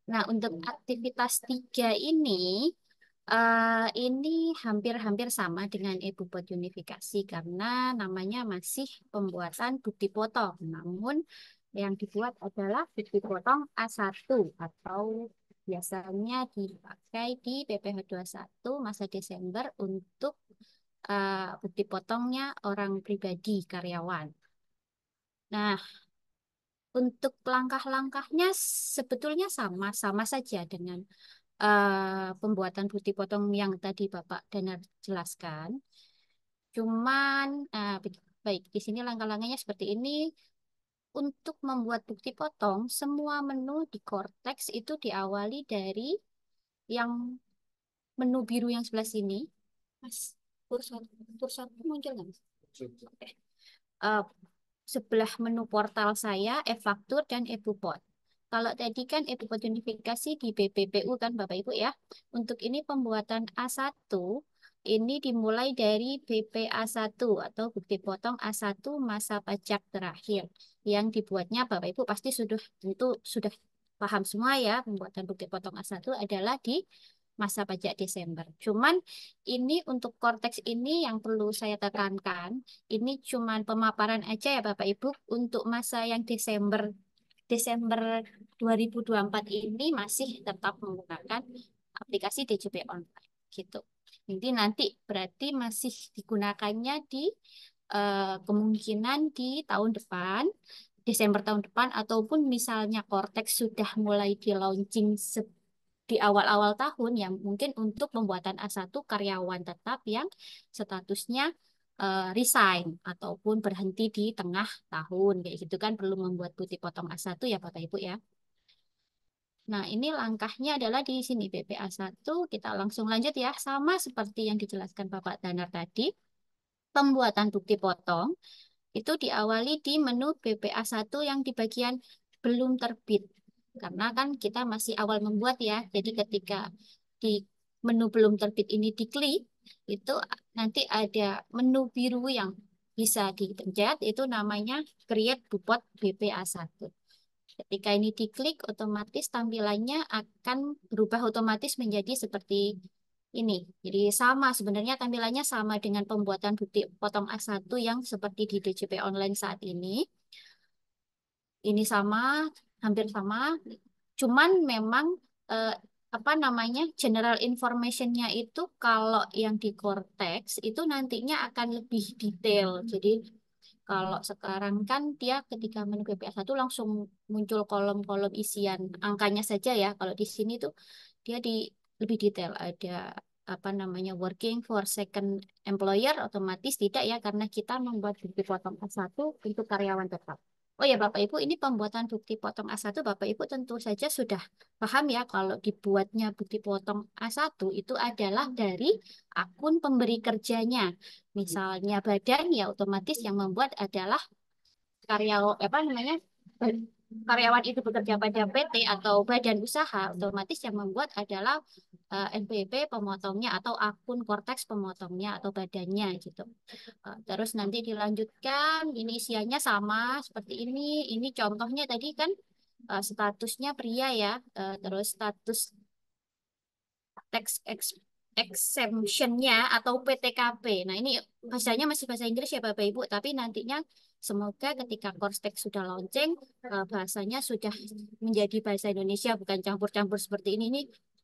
Nah, untuk aktivitas tiga ini hampir-hampir sama dengan e-bobot unifikasi karena namanya masih pembuatan bukti potong. Namun yang dibuat adalah bukti potong A1 atau biasanya dipakai di PPh satu masa Desember untuk bukti potongnya orang pribadi karyawan. Nah, untuk langkah-langkahnya sebetulnya sama saja dengan pembuatan bukti potong yang tadi Bapak Danar jelaskan. Cuman, baik, di sini langkah-langkahnya seperti ini. Untuk membuat bukti potong, semua menu di Cortex itu diawali dari yang menu biru yang sebelah sini. Mas, kursor muncul nggak, Mas? Oke. Eh, Sebelah menu portal saya, e-faktur dan e-bupot. Kalau tadi kan e-bupot unifikasi di BPPU kan Bapak Ibu ya. Untuk ini pembuatan A1 ini dimulai dari BPA1 atau bukti potong A1 masa pajak terakhir. Yang dibuatnya Bapak Ibu pasti tentu sudah paham semua ya, pembuatan bukti potong A1 adalah di masa pajak Desember. Cuman ini untuk konteks ini yang perlu saya tekankan, ini cuman pemaparan aja ya Bapak Ibu untuk masa yang Desember Desember 2024 ini masih tetap menggunakan aplikasi DJP online gitu. Jadi nanti berarti masih digunakannya di kemungkinan di tahun depan, Desember tahun depan ataupun misalnya Cortex sudah mulai di launching di awal-awal tahun yang mungkin untuk pembuatan A1 karyawan tetap yang statusnya resign ataupun berhenti di tengah tahun kayak gitu kan perlu membuat bukti potong A1 ya Bapak Ibu ya. Nah, ini langkahnya adalah di sini BPA1 kita langsung lanjut ya sama seperti yang dijelaskan Bapak Danar tadi. Pembuatan bukti potong itu diawali di menu BPA1 yang di bagian belum terbit. Karena kan kita masih awal membuat ya. Jadi ketika di menu belum terbit ini diklik, itu nanti ada menu biru yang bisa dipencet, itu namanya Create Bupot BPA1. Ketika ini diklik, otomatis tampilannya akan berubah otomatis menjadi seperti ini. Jadi sama, sebenarnya tampilannya sama dengan pembuatan bukti potong A1 yang seperti di DJP online saat ini. Ini sama, hampir sama. Cuman memang eh, apa namanya general information-nya itu kalau yang di Cortex itu nantinya akan lebih detail. Jadi kalau sekarang kan dia ketika menu BPA1 langsung muncul kolom-kolom isian angkanya saja ya. Kalau di sini tuh dia lebih detail ada apa namanya working for second employer otomatis tidak ya karena kita membuat bukti potong A1 untuk karyawan tetap. Oh ya Bapak Ibu, ini pembuatan bukti potong A1 Bapak Ibu tentu saja sudah paham ya kalau dibuatnya bukti potong A1 itu adalah dari akun pemberi kerjanya. Misalnya badan ya otomatis yang membuat adalah karyawan apa namanya karyawan itu bekerja pada PT atau badan usaha otomatis yang membuat adalah NPWP pemotongnya atau akun Cortex pemotongnya atau badannya gitu. Terus nanti dilanjutkan ini isiannya sama seperti ini. Ini contohnya tadi kan statusnya pria ya. Terus status tax exemptionnya atau PTKP. Nah, ini bahasanya masih bahasa Inggris ya Bapak Ibu, tapi nantinya semoga ketika Korstek sudah launching, bahasanya sudah menjadi bahasa Indonesia, bukan campur-campur seperti ini. Ini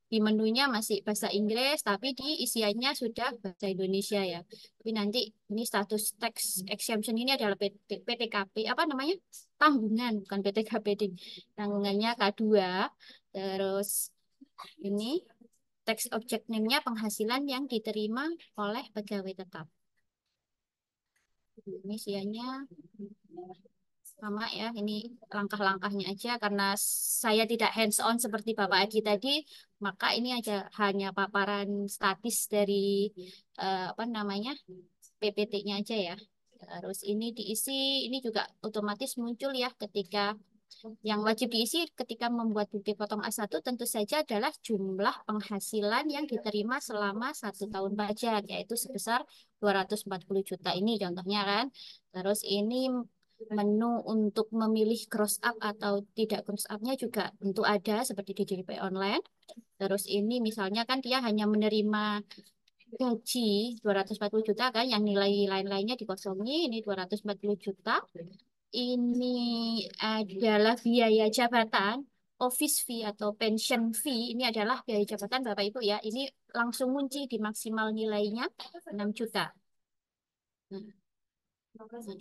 di menunya masih bahasa Inggris, tapi di isiannya sudah bahasa Indonesia ya. Tapi nanti ini status tax exemption ini adalah PTKP, apa namanya? Tanggungan, bukan PTKP, tanggungannya K2. Terus ini teks objek name-nya penghasilan yang diterima oleh pegawai tetap. Ini isiannya sama ya, ini langkah-langkahnya aja karena saya tidak hands on seperti Bapak Adi tadi, maka ini aja hanya paparan statis dari apa namanya PPT-nya aja ya. Terus ini diisi, ini juga otomatis muncul ya ketika yang wajib diisi ketika membuat bukti potong A1 tentu saja adalah jumlah penghasilan yang diterima selama 1 tahun pajak, yaitu sebesar 240 juta ini contohnya kan. Terus ini Menu untuk memilih cross up atau tidak cross up-nya juga tentu ada seperti di DJP online. Terus ini misalnya kan dia hanya menerima gaji 240 juta kan, yang nilai lain-lainnya dikosongi, ini 240 juta. Ini adalah biaya jabatan, office fee atau pension fee, ini adalah biaya jabatan Bapak Ibu ya. Ini langsung kunci di maksimal nilainya 6 juta. Nah,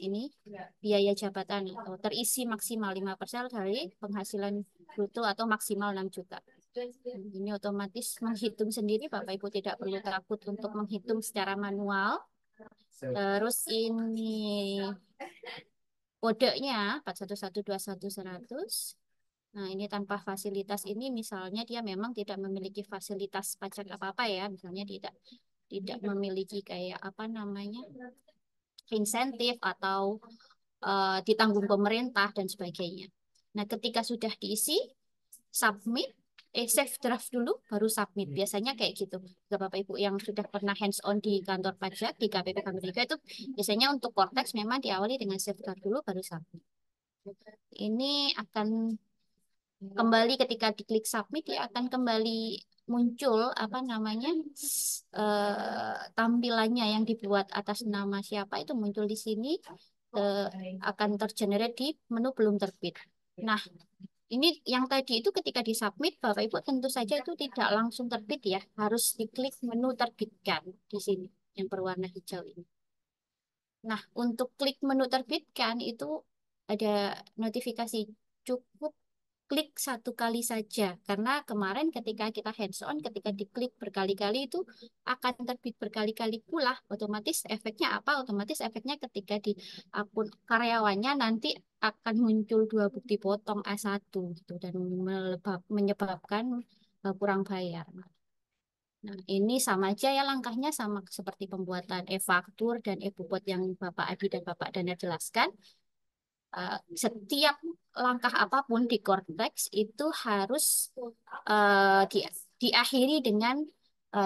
ini biaya jabatan atau terisi maksimal 5% dari penghasilan bruto atau maksimal 6 juta. Ini otomatis menghitung sendiri, Bapak Ibu tidak perlu takut untuk menghitung secara manual. Terus ini kodenya 41121100. Nah, ini tanpa fasilitas ini misalnya dia memang tidak memiliki fasilitas pajak apa-apa ya, misalnya tidak memiliki kayak apa namanya? Insentif atau ditanggung pemerintah dan sebagainya. Nah, ketika sudah diisi, submit, save draft dulu, baru submit. Biasanya kayak gitu. Bapak Ibu yang sudah pernah hands on di kantor pajak, di KPP Amerika itu biasanya untuk Cortex memang diawali dengan save draft dulu, baru submit. Ini akan kembali ketika diklik submit, dia akan kembali muncul apa namanya tampilannya yang dibuat atas nama siapa itu muncul di sini, eh, akan tergenerate di menu belum terbit. Nah, ini yang tadi itu ketika disubmit, Bapak Ibu tentu saja itu tidak langsung terbit ya, harus diklik menu terbitkan di sini yang berwarna hijau ini. Nah, untuk klik menu terbitkan itu ada notifikasi, cukup klik satu kali saja. Karena kemarin ketika kita hands on, ketika diklik berkali-kali itu akan terbit berkali-kali pula. Otomatis efeknya apa? Otomatis efeknya ketika di akun karyawannya nanti akan muncul dua bukti potong A1 gitu, dan menyebabkan kurang bayar. Nah, ini sama aja ya langkahnya, sama seperti pembuatan e-faktur dan e-bupot yang Bapak Adi dan Bapak Dana jelaskan. Setiap langkah apapun di Cortex itu harus diakhiri dengan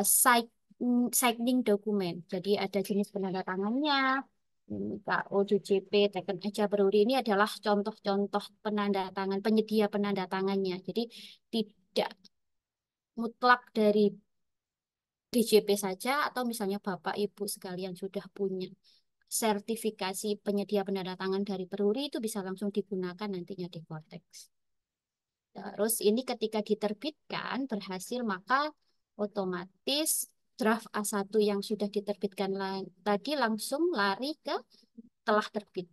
signing dokumen. Jadi ada jenis penandatangannya, KO, JP, Teken Eja Beruri, ini adalah contoh-contoh penandatangan, penyedia penandatangannya. Jadi tidak mutlak dari DJP saja, atau misalnya Bapak Ibu sekalian sudah punya sertifikasi penyedia penandatangan dari Peruri itu bisa langsung digunakan nantinya di Cortex. Terus ini ketika diterbitkan berhasil, maka otomatis draft A1 yang sudah diterbitkan tadi langsung lari ke telah terbit.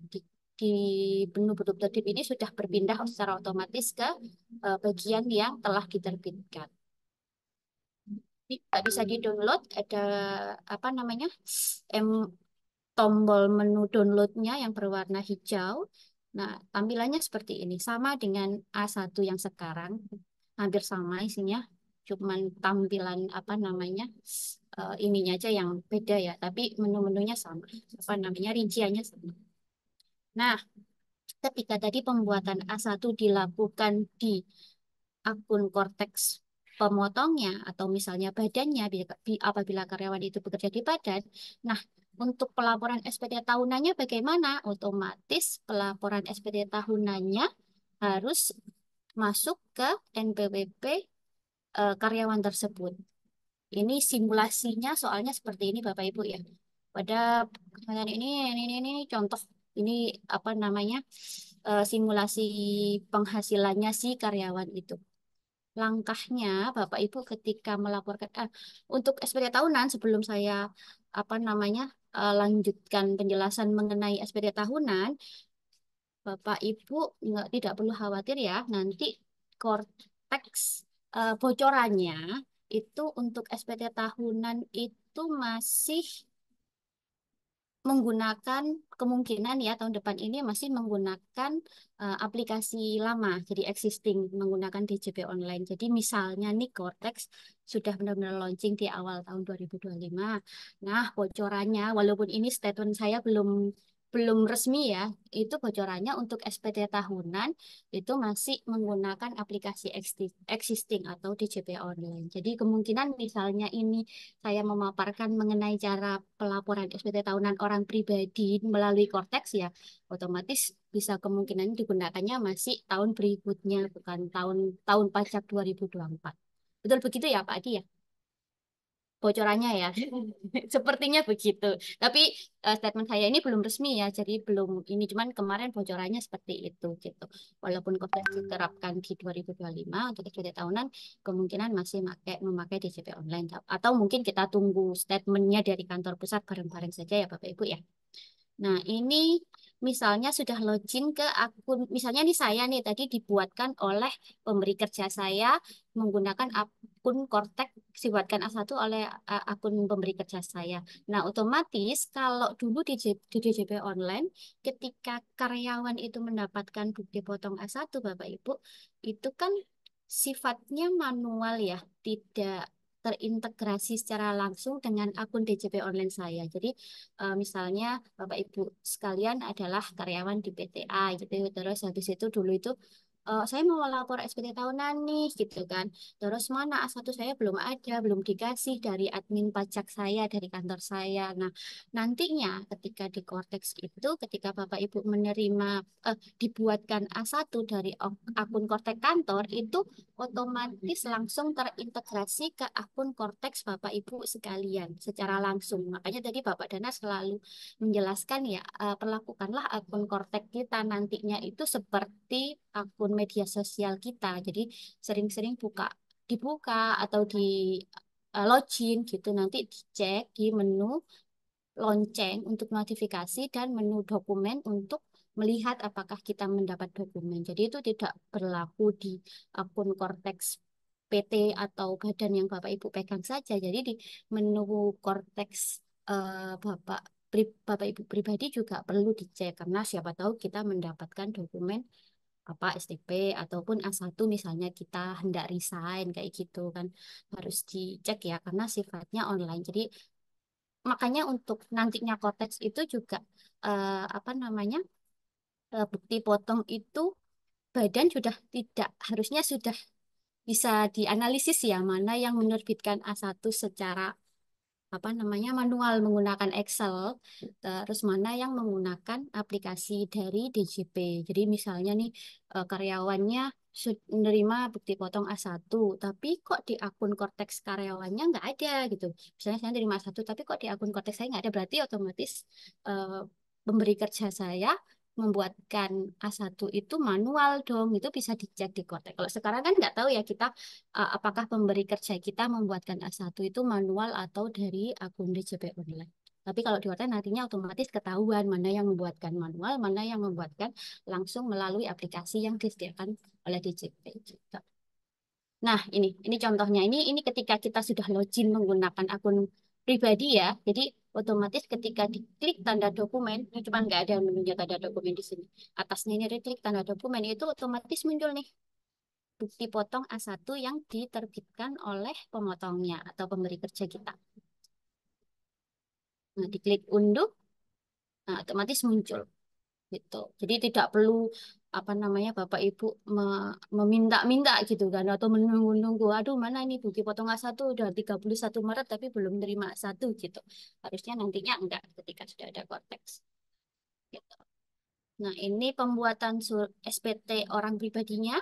Di menu belum terbit ini sudah berpindah secara otomatis ke bagian yang telah diterbitkan. Tidak bisa di-download, ada apa namanya, tombol menu downloadnya yang berwarna hijau. Nah, tampilannya seperti ini. Sama dengan A1 yang sekarang. Hampir sama isinya. Cuman tampilan apa namanya, ininya aja yang beda ya. Tapi menu-menunya sama. Apa namanya, rinciannya sama. Nah, ketika tadi pembuatan A1 dilakukan di akun Cortex pemotongnya atau misalnya badannya, apabila karyawan itu bekerja di badan. Nah, untuk pelaporan SPT tahunannya bagaimana? Otomatis pelaporan SPT tahunannya harus masuk ke NPWP karyawan tersebut. Ini simulasinya soalnya seperti ini Bapak Ibu ya. Pada kesempatan ini contoh, ini apa namanya, simulasi penghasilannya si karyawan itu. Langkahnya Bapak Ibu ketika melaporkan untuk SPT tahunan, sebelum saya apa namanya lanjutkan penjelasan mengenai SPT tahunan, Bapak Ibu tidak perlu khawatir ya, nanti Cortex bocorannya itu untuk SPT tahunan itu masih menggunakan, kemungkinan ya tahun depan ini masih menggunakan aplikasi lama, jadi existing menggunakan DJP online. Jadi misalnya nih Cortex sudah benar-benar launching di awal tahun 2025. Nah, bocorannya walaupun ini statement saya belum belum resmi ya, itu bocorannya untuk SPT tahunan itu masih menggunakan aplikasi existing atau DJP online. Jadi kemungkinan misalnya ini saya memaparkan mengenai cara pelaporan SPT tahunan orang pribadi melalui Cortex ya, otomatis bisa kemungkinan digunakannya masih tahun berikutnya, bukan tahun tahun pajak 2024. Betul begitu ya Pak Adi ya? Bocorannya ya. Sepertinya begitu. Tapi statement saya ini belum resmi ya, jadi belum ini cuman kemarin bocorannya seperti itu gitu. Walaupun Kopdar diterapkan di 2025 untuk SPT tahunan, kemungkinan masih memakai DJP online. Atau mungkin kita tunggu statementnya dari kantor pusat bareng-bareng saja ya Bapak Ibu ya. Nah, ini misalnya sudah login ke akun, misalnya nih saya nih tadi dibuatkan oleh pemberi kerja saya menggunakan akun Kortek dibuatkan A1 oleh akun pemberi kerja saya. Nah, otomatis kalau dulu di DJP online, ketika karyawan itu mendapatkan bukti potong A1, Bapak Ibu, itu kan sifatnya manual ya, tidak terintegrasi secara langsung dengan akun DJP online saya. Jadi misalnya Bapak Ibu sekalian adalah karyawan di PTA gitu. Terus habis itu dulu itu saya mau lapor SPT tahunan nih gitu kan. Terus mana A1 saya belum ada, belum dikasih dari admin pajak saya, dari kantor saya. Nah, nantinya ketika di Cortex itu, ketika Bapak Ibu menerima dibuatkan A1 dari akun Cortex kantor itu otomatis langsung terintegrasi ke akun Cortex Bapak Ibu sekalian secara langsung. Makanya tadi Bapak Dana selalu menjelaskan ya, perlakukanlah akun Cortex kita nantinya itu seperti akun media sosial kita. Jadi sering-sering dibuka atau di login gitu nanti dicek di menu lonceng untuk notifikasi dan menu dokumen untuk melihat apakah kita mendapat dokumen. Jadi itu tidak berlaku di akun Cortex PT atau badan yang Bapak Ibu pegang saja. Jadi di menu Cortex Bapak Ibu pribadi juga perlu dicek karena siapa tahu kita mendapatkan dokumen apa STP ataupun A1 misalnya kita hendak resign kayak gitu kan harus dicek ya karena sifatnya online. Jadi makanya untuk nantinya Cortex itu juga apa namanya bukti potong itu badan sudah tidak harusnya sudah bisa dianalisis ya mana yang menerbitkan A1 secara apa namanya manual menggunakan Excel, terus mana yang menggunakan aplikasi dari DJP. Jadi misalnya nih karyawannya menerima bukti potong A1, tapi kok di akun Cortex karyawannya nggak ada gitu. Misalnya saya terima A1, tapi kok di akun Cortex saya nggak ada, berarti otomatis eh, pemberi kerja saya membuatkan A1 itu manual dong, itu bisa dicek di Cortex. Kalau sekarang kan nggak tahu ya kita apakah pemberi kerja kita membuatkan A1 itu manual atau dari akun DJP online. Tapi kalau di hotel nantinya otomatis ketahuan mana yang membuatkan manual, mana yang membuatkan langsung melalui aplikasi yang disediakan oleh DJP juga. Nah, ini contohnya. Ini ketika kita sudah login menggunakan akun pribadi ya. Jadi otomatis ketika diklik tanda dokumen, ini cuma nggak ada menunya tanda dokumen di sini. Atasnya ini diklik tanda dokumen itu otomatis muncul nih bukti potong A1 yang diterbitkan oleh pemotongnya atau pemberi kerja kita. Nah, diklik unduh, nah, otomatis muncul gitu. Jadi tidak perlu apa namanya Bapak Ibu meminta-minta gitu kan atau menunggu-nunggu aduh mana ini bukti potong A1 udah 31 Maret tapi belum terima A1 gitu. Harusnya nantinya enggak ketika sudah ada konteks gitu. Nah, ini pembuatan SPT orang pribadinya.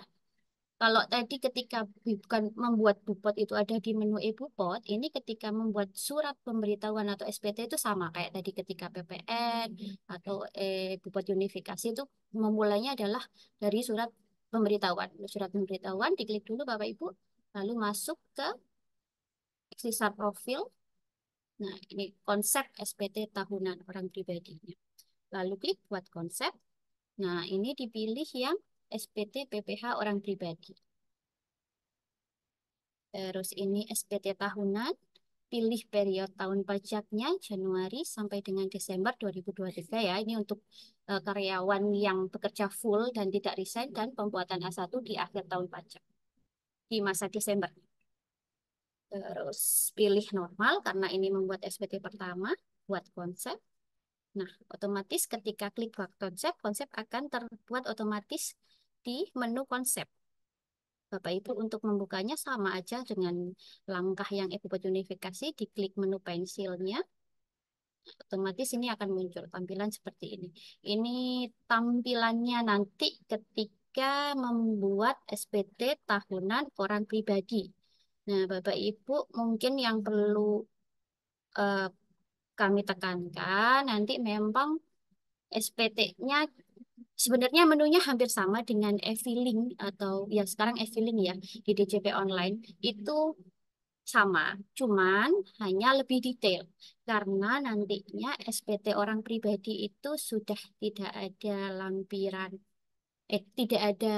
Kalau tadi ketika bukan membuat bupot itu ada di menu e-bupot, ini ketika membuat surat pemberitahuan atau SPT itu sama kayak tadi ketika PPN atau bupot unifikasi itu memulainya adalah dari surat pemberitahuan. Surat pemberitahuan diklik dulu Bapak Ibu, lalu masuk ke sisa profil. Nah, ini konsep SPT tahunan orang pribadinya. Lalu klik buat konsep. Nah, ini dipilih yang SPT PPH orang pribadi. Terus ini SPT tahunan, pilih periode tahun pajaknya Januari sampai dengan Desember 2023 ya. Ini untuk karyawan yang bekerja full dan tidak resign dan pembuatan A1 di akhir tahun pajak di masa Desember. Terus pilih normal karena ini membuat SPT pertama, buat konsep. Nah, otomatis ketika klik bak konsep, konsep akan terbuat otomatis di menu konsep. Bapak Ibu untuk membukanya sama aja dengan langkah yang Ibu buat unifikasi, diklik menu pensilnya, otomatis ini akan muncul tampilan seperti ini. Ini tampilannya nanti ketika membuat SPT tahunan orang pribadi. Nah, Bapak Ibu mungkin yang perlu eh, kami tekankan nanti memang SPT-nya sebenarnya menunya hampir sama dengan e-filing atau ya sekarang e-filing ya di DJP online itu sama, cuman hanya lebih detail karena nantinya SPT orang pribadi itu sudah tidak ada lampiran tidak ada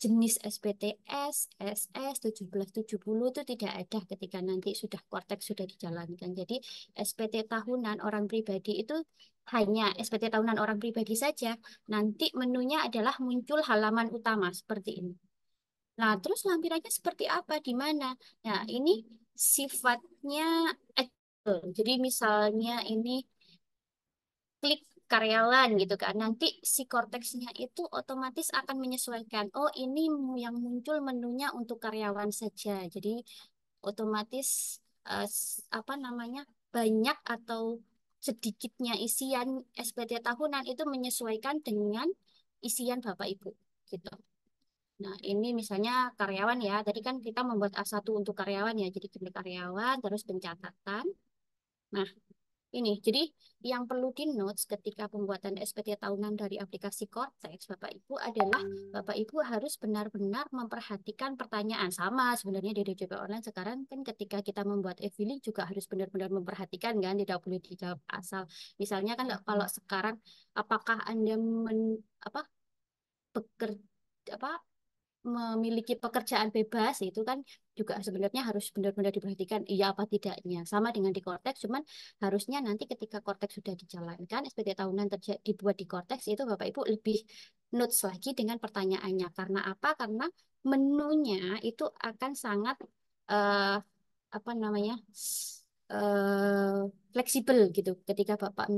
jenis SPTS, SS 1770 itu tidak ada ketika nanti sudah Cortex sudah dijalankan. Jadi SPT tahunan orang pribadi itu hanya SPT tahunan orang pribadi saja. Nanti menunya adalah muncul halaman utama seperti ini. Nah, terus lampirannya seperti apa, di mana? Nah, ini sifatnya jadi misalnya ini klik karyawan gitu kan. Nanti si korteksnya itu otomatis akan menyesuaikan. Oh, ini yang muncul menunya untuk karyawan saja. Jadi otomatis apa namanya? Banyak atau sedikitnya isian SPT tahunan itu menyesuaikan dengan isian Bapak Ibu gitu. Nah, ini misalnya karyawan ya. Tadi kan kita membuat A1 untuk karyawan ya. Jadi klik karyawan terus pencatatan. Nah, ini, jadi yang perlu di notes ketika pembuatan SPT tahunan dari aplikasi Cortex, Bapak Ibu adalah Bapak Ibu harus benar-benar memperhatikan pertanyaan. Sama sebenarnya di DJP Online sekarang kan ketika kita membuat e-filing juga harus benar-benar memperhatikan kan, tidak boleh dijawab asal. Misalnya kan kalau sekarang apakah Anda apa bekerja apa memiliki pekerjaan bebas itu kan juga sebenarnya harus benar-benar diperhatikan iya apa tidaknya sama dengan di Cortex cuman harusnya nanti ketika Cortex sudah dijalankan SPT tahunan dibuat di Cortex itu Bapak Ibu lebih notes lagi dengan pertanyaannya karena apa karena menunya itu akan sangat eh, apa namanya eh, fleksibel gitu. Ketika Bapak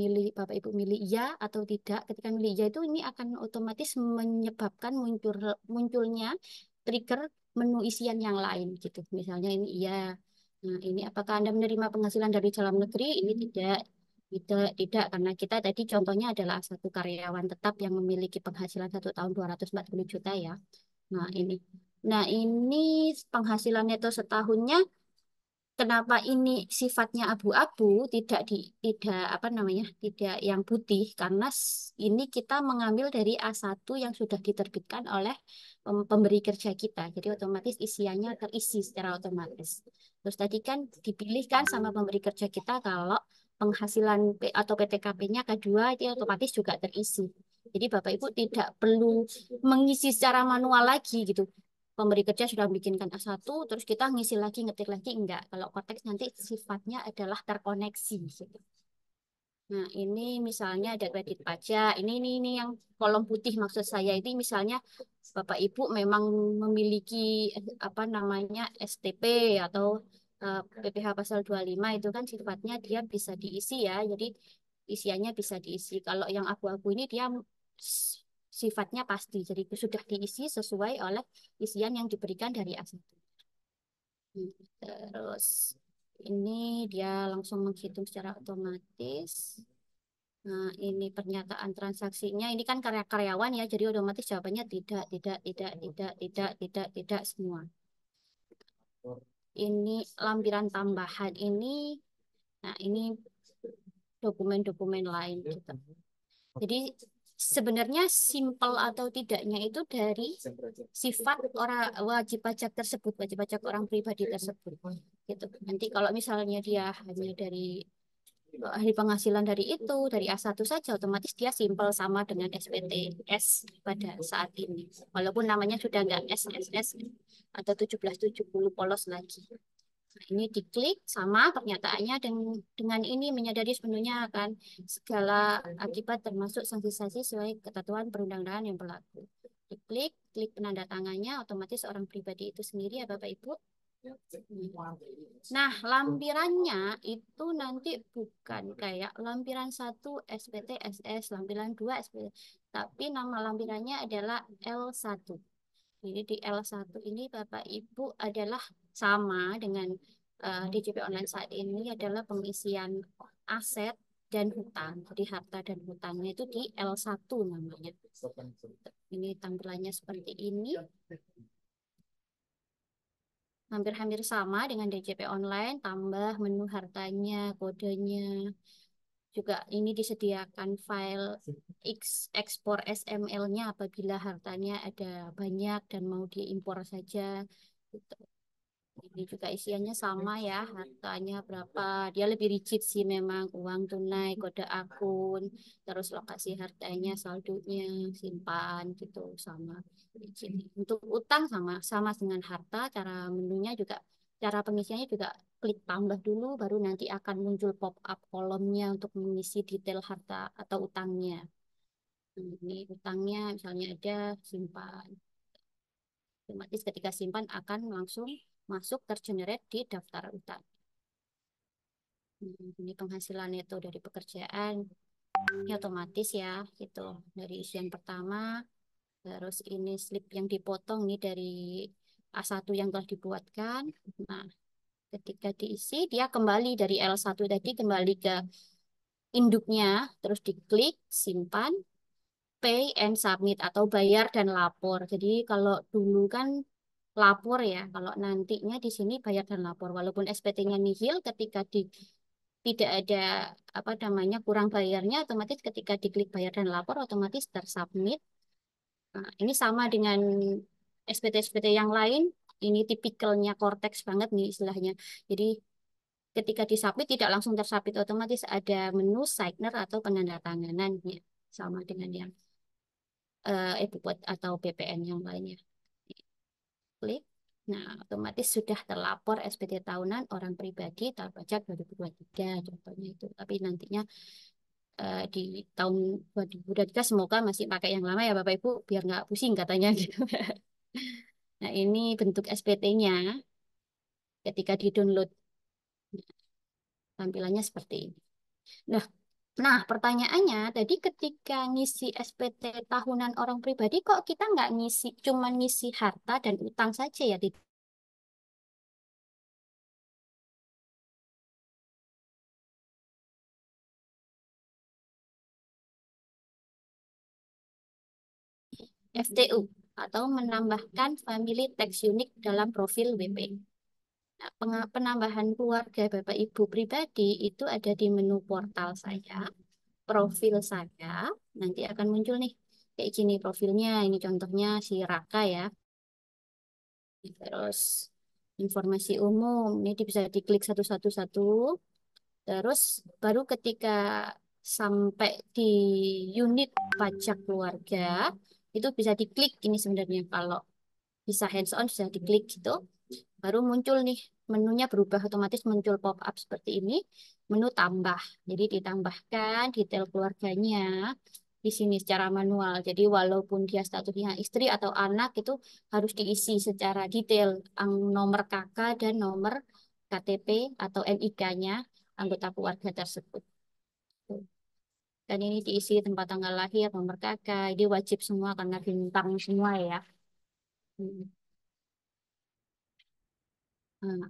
Ibu milih iya atau tidak, ketika milih iya itu ini akan otomatis menyebabkan munculnya trigger menu isian yang lain gitu. Misalnya ini iya. Nah, ini apakah Anda menerima penghasilan dari dalam negeri? Ini tidak. Tidak, karena kita tadi contohnya adalah satu karyawan tetap yang memiliki penghasilan 1 tahun 240 juta ya. Nah, ini. Nah, ini penghasilan neto setahunnya kenapa ini sifatnya abu-abu, tidak apa namanya, tidak yang putih karena ini kita mengambil dari A1 yang sudah diterbitkan oleh pemberi kerja kita. Jadi otomatis isiannya terisi secara otomatis. Terus tadi kan dipilihkan sama pemberi kerja kita kalau penghasilan atau PTKP-nya K2 itu otomatis juga terisi. Jadi Bapak Ibu tidak perlu mengisi secara manual lagi gitu pemberi kerja sudah bikinkan A1, terus kita ngisi lagi, ngetik lagi, enggak. Kalau konteks nanti sifatnya adalah terkoneksi. Gitu. Nah, ini misalnya ada kredit pajak. Ini yang kolom putih maksud saya. Ini misalnya Bapak Ibu memang memiliki apa namanya STP atau PPh pasal 25 itu kan sifatnya dia bisa diisi ya. Jadi isiannya bisa diisi. Kalau yang abu-abu ini dia sifatnya pasti. Jadi sudah diisi sesuai oleh isian yang diberikan dari A1. Terus ini dia langsung menghitung secara otomatis. Nah, ini pernyataan transaksinya. Ini kan karyawan ya, jadi otomatis jawabannya tidak semua. Ini lampiran tambahan ini. Nah, ini dokumen-dokumen lain gitu. Jadi sebenarnya simpel atau tidaknya itu dari sifat orang wajib pajak tersebut, wajib pajak orang pribadi tersebut. Gitu. Nanti kalau misalnya dia hanya dari penghasilan dari itu, dari A1 saja, otomatis dia simpel sama dengan SPTS pada saat ini. Walaupun namanya sudah nggak SSS atau 1770 polos lagi. Nah, ini diklik sama pernyataannya dengan ini menyadari sepenuhnya akan segala akibat termasuk sanksi-sanksi sesuai ketentuan perundang-undangan yang berlaku. Diklik, klik penanda tangannya, otomatis orang pribadi itu sendiri ya Bapak Ibu Nah, lampirannya itu nanti bukan kayak lampiran satu SPT SS, lampiran 2 SPT, tapi nama lampirannya adalah L1. Jadi di L1 ini Bapak Ibu adalah sama dengan DJP online saat ini adalah pengisian aset dan hutang. Jadi harta dan hutangnya itu di L1 namanya. Ini tampilannya seperti ini. Hampir-hampir sama dengan DJP online, tambah menu hartanya, kodenya. Juga ini disediakan file ekspor SML-nya apabila hartanya ada banyak dan mau diimpor saja. Gitu. Ini juga isiannya sama ya, hartanya berapa. Dia lebih rigid sih memang, uang tunai, kode akun, terus lokasi hartanya, saldonya, simpan gitu sama rigid. Untuk utang sama sama dengan harta, cara menunya juga, cara pengisiannya juga klik tambah dulu, baru nanti akan muncul pop-up kolomnya untuk mengisi detail harta atau utangnya. Ini utangnya misalnya ada simpan. Otomatis ketika simpan akan langsung masuk tergenerate di daftar utang. Ini penghasilan neto dari pekerjaan. Ini otomatis ya, gitu. Dari isian pertama, terus ini slip yang dipotong nih dari A1 yang telah dibuatkan. Nah, ketika diisi, dia kembali dari L1 tadi kembali ke induknya, terus diklik, simpan, pay and submit atau bayar dan lapor. Jadi kalau dulu kan lapor ya. Kalau nantinya di sini bayar dan lapor. Walaupun SPT-nya nihil, ketika tidak ada apa namanya kurang bayarnya, otomatis ketika diklik bayar dan lapor, otomatis tersubmit. Nah, ini sama dengan SPT-SPT yang lain. Ini tipikalnya Cortex banget nih istilahnya. Jadi ketika disubmit tidak langsung tersubmit, otomatis ada menu signer atau penandatanganan ya. Sama dengan yang e-book atau BPN yang lainnya. Klik. Nah, otomatis sudah terlapor SPT tahunan orang pribadi tahun pajak 2023 contohnya itu. Tapi nantinya di tahun 2023 semoga masih pakai yang lama ya Bapak Ibu biar nggak pusing katanya gitu. Nah, ini bentuk SPT-nya ketika di-download tampilannya seperti ini. Nah, nah, pertanyaannya tadi ketika ngisi SPT tahunan orang pribadi kok kita nggak ngisi cuma ngisi harta dan utang saja ya di FTU atau menambahkan family tax unit dalam profil WP. Nah, penambahan keluarga Bapak Ibu pribadi itu ada di menu portal saya, profil saya. Nanti akan muncul nih kayak gini profilnya. Ini contohnya si Raka ya. Terus informasi umum ini bisa diklik satu-satu. Terus baru ketika sampai di unit pajak keluarga itu bisa diklik ini sebenarnya kalau bisa hands on bisa diklik gitu. Baru muncul nih menunya berubah otomatis muncul pop up seperti ini. Menu tambah. Jadi ditambahkan detail keluarganya di sini secara manual. Jadi walaupun dia statusnya istri atau anak itu harus diisi secara detail nomor kakak dan nomor KTP atau NIK-nya anggota keluarga tersebut. Dan ini diisi tempat tanggal lahir, nomor kakak. Ini wajib semua karena bintang semua ya. Hmm. Nah,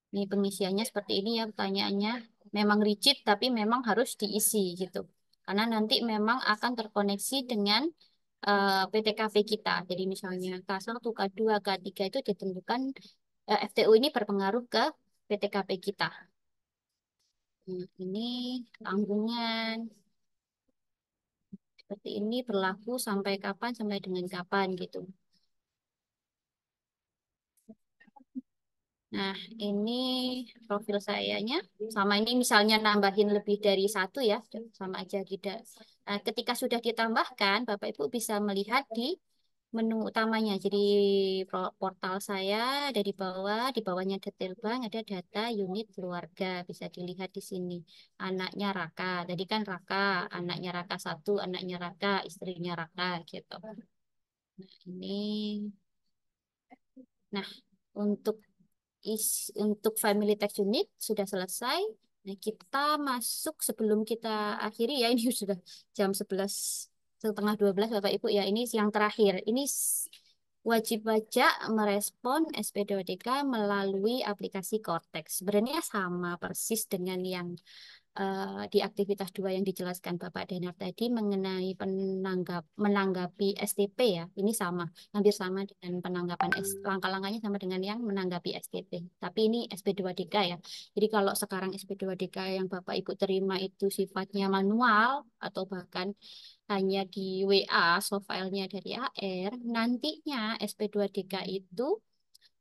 ini pengisiannya seperti ini ya pertanyaannya. Memang rigid tapi memang harus diisi gitu. Karena nanti memang akan terkoneksi dengan PTKP kita. Jadi misalnya K1, K2, K3 itu ditentukan FTU ini berpengaruh ke PTKP kita. Ini tanggungan seperti ini berlaku sampai kapan, sampai dengan kapan gitu. Nah, ini profil sayanya. Sama ini misalnya nambahin lebih dari satu ya, sama aja tidak. Nah, ketika sudah ditambahkan, Bapak Ibu bisa melihat di menu utamanya. Jadi portal saya ada di bawahnya detail bank, ada data unit keluarga. Bisa dilihat di sini. Anaknya Raka, tadi kan Raka, anaknya Raka satu, anaknya Raka, istrinya Raka gitu. Nah, ini, nah untuk Untuk family text unit sudah selesai. Nah, kita masuk sebelum kita akhiri ya, ini sudah jam 11 setengah 12 Bapak Ibu ya. Ini yang terakhir. Ini wajib pajak merespon SP2DK melalui aplikasi Cortex. Sebenarnya sama persis dengan yang di aktivitas dua yang dijelaskan Bapak Denar tadi mengenai menanggapi STP ya. Ini sama, hampir sama dengan penanggapan langkah-langkahnya sama dengan yang menanggapi STP. Tapi ini SP2DK ya. Jadi kalau sekarang SP2DK yang Bapak Ibu terima itu sifatnya manual atau bahkan hanya di WA, soft filenya dari AR, nantinya SP2DK itu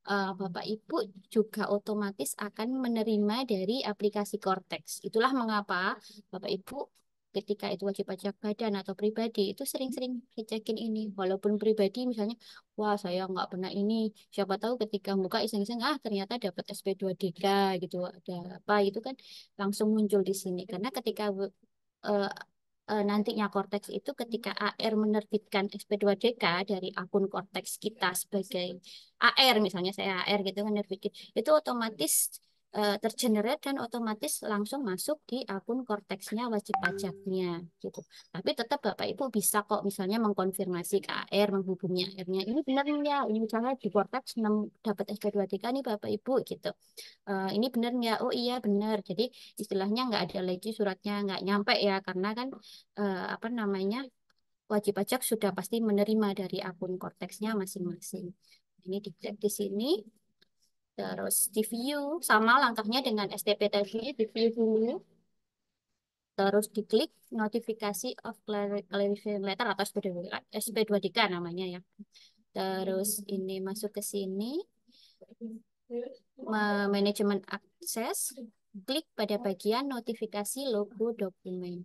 Bapak Ibu juga otomatis akan menerima dari aplikasi Cortex. Itulah mengapa Bapak Ibu ketika itu wajib pajak badan atau pribadi itu sering-sering ngecekin ini. Walaupun pribadi misalnya, wah saya nggak pernah ini. Siapa tahu ketika buka iseng-iseng, ternyata dapat SP2DK gitu. Ada apa itu kan langsung muncul di sini. Karena ketika eh, nantinya Cortex itu ketika AR menerbitkan SP2DK dari akun Cortex kita sebagai AR, misalnya saya AR gitu kan nerbitin, itu otomatis tergenerate dan otomatis langsung masuk di akun Cortexnya wajib pajaknya gitu. Tapi tetap Bapak Ibu bisa kok misalnya mengkonfirmasi ke AR, menghubungi AR-nya. Ini benar ya, ini misalnya di Cortex dapat SP2DK nih Bapak Ibu gitu. Ini benar nggak? Oh iya benar. Jadi istilahnya nggak ada lagi suratnya nggak nyampe ya karena kan apa namanya wajib pajak sudah pasti menerima dari akun Cortexnya masing-masing. Ini dicek di sini, terus di view sama langkahnya dengan STP tadi, di view dulu, terus diklik notifikasi of clarification letter atau SP2DK namanya ya. Terus ini masuk ke sini, manajemen akses, klik pada bagian notifikasi logo dokumen.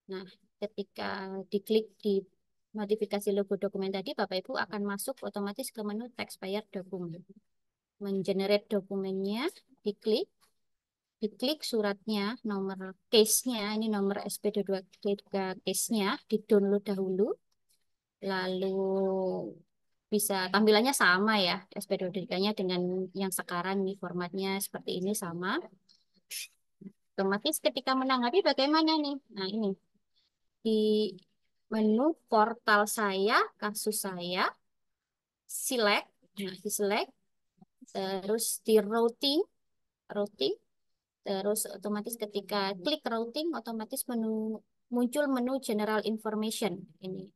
Nah, ketika diklik di notifikasi logo dokumen tadi, Bapak Ibu akan masuk otomatis ke menu taxpayer dokumen. Mengenerate dokumennya, diklik, diklik suratnya, nomor case-nya, ini nomor SP22 case-nya, di-download dahulu, lalu bisa tampilannya sama ya, SP22-nya dengan yang sekarang nih formatnya seperti ini sama. Otomatis ketika menanggapi bagaimana nih? Nah, ini di menu portal saya, kasus saya, select, nah di select, terus di routing, routing, terus otomatis ketika klik routing, otomatis muncul menu general information ini.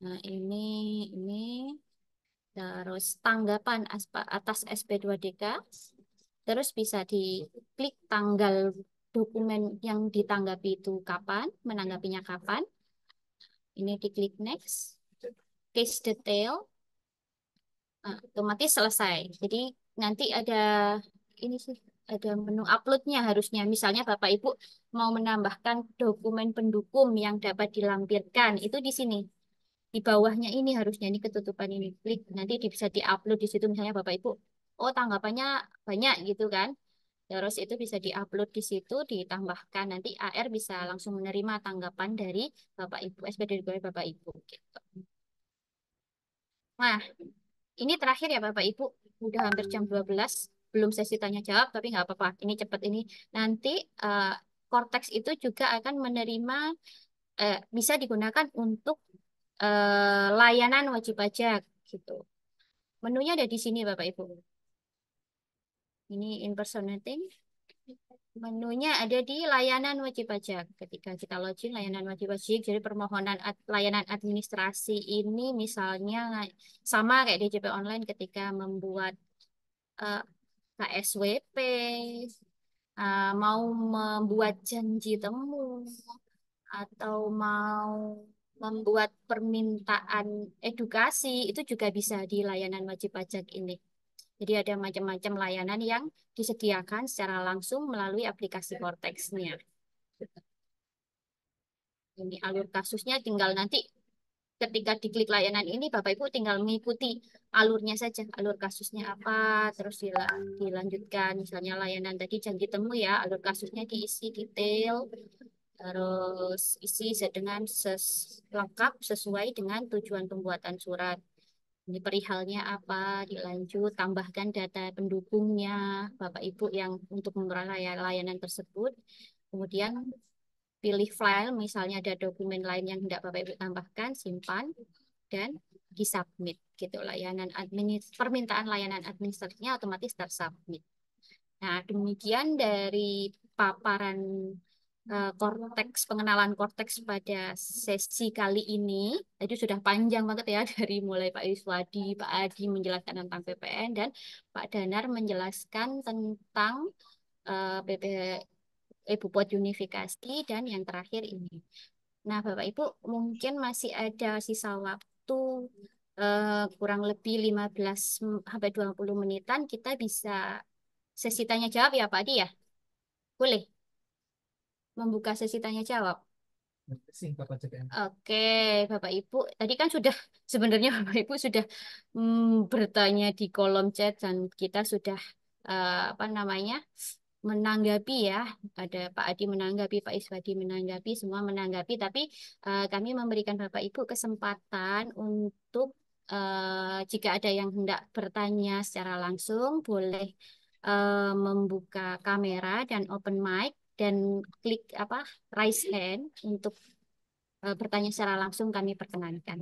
Nah ini, terus tanggapan atas SP2DK, terus bisa diklik tanggal dokumen yang ditanggapi itu kapan, menanggapinya kapan. Ini diklik next, case detail, otomatis selesai. Jadi nanti ada ini sih, ada menu uploadnya harusnya. Misalnya Bapak Ibu mau menambahkan dokumen pendukung yang dapat dilampirkan, itu di sini. Di bawahnya ini harusnya ini ketutupan ini. Klik nanti bisa diupload di situ misalnya Bapak Ibu. Oh, tanggapannya banyak gitu kan. Terus itu bisa diupload di situ, ditambahkan. Nanti AR bisa langsung menerima tanggapan dari Bapak Ibu, SPD dari Bapak Ibu gitu. Nah, ini terakhir ya Bapak Ibu, udah hampir jam 12, belum sesi tanya jawab, tapi nggak apa-apa. Ini cepat ini. Nanti eh, Cortex itu juga akan menerima, bisa digunakan untuk layanan wajib pajak gitu. Menunya ada di sini Bapak Ibu. Ini impersonating. Menunya ada di layanan wajib pajak. Ketika kita login layanan wajib pajak, jadi permohonan layanan administrasi ini misalnya sama kayak DJP online ketika membuat eh, KSWP, mau membuat janji temu, atau mau membuat permintaan edukasi, itu juga bisa di layanan wajib pajak ini. Jadi ada macam-macam layanan yang disediakan secara langsung melalui aplikasi Cortex-nya. Ini alur kasusnya tinggal nanti ketika diklik layanan ini Bapak Ibu tinggal mengikuti alurnya saja, alur kasusnya apa, terus dilanjutkan misalnya layanan tadi janji temu ya, alur kasusnya diisi detail, terus isi dengan lengkap sesuai dengan tujuan pembuatan surat. Ini perihalnya apa, dilanjut, tambahkan data pendukungnya, Bapak Ibu yang untuk memperoleh layanan tersebut. Kemudian pilih file, misalnya ada dokumen lain yang hendak Bapak Ibu tambahkan, simpan, dan disubmit. Gitu, permintaan layanan administrasinya otomatis tersubmit. Nah, demikian dari paparan pengenalan korteks pada sesi kali ini. Tadi sudah panjang banget ya dari mulai Pak Yuswadi, Pak Adi menjelaskan tentang PPN dan Pak Danar menjelaskan tentang PP Bupot Unifikasi dan yang terakhir ini. Nah, Bapak Ibu mungkin masih ada sisa waktu kurang lebih 15 sampai 20 menitan kita bisa sesi tanya jawab ya Pak Adi ya? Boleh membuka sesi tanya jawab. Oke, Bapak Ibu, tadi kan sudah sebenarnya Bapak Ibu sudah bertanya di kolom chat dan kita sudah apa namanya menanggapi ya. Ada Pak Adi menanggapi, Pak Iswadi menanggapi, semua menanggapi. Tapi kami memberikan Bapak Ibu kesempatan untuk jika ada yang hendak bertanya secara langsung, boleh membuka kamera dan open mic dan klik apa raise hand untuk bertanya secara langsung kami perkenankan.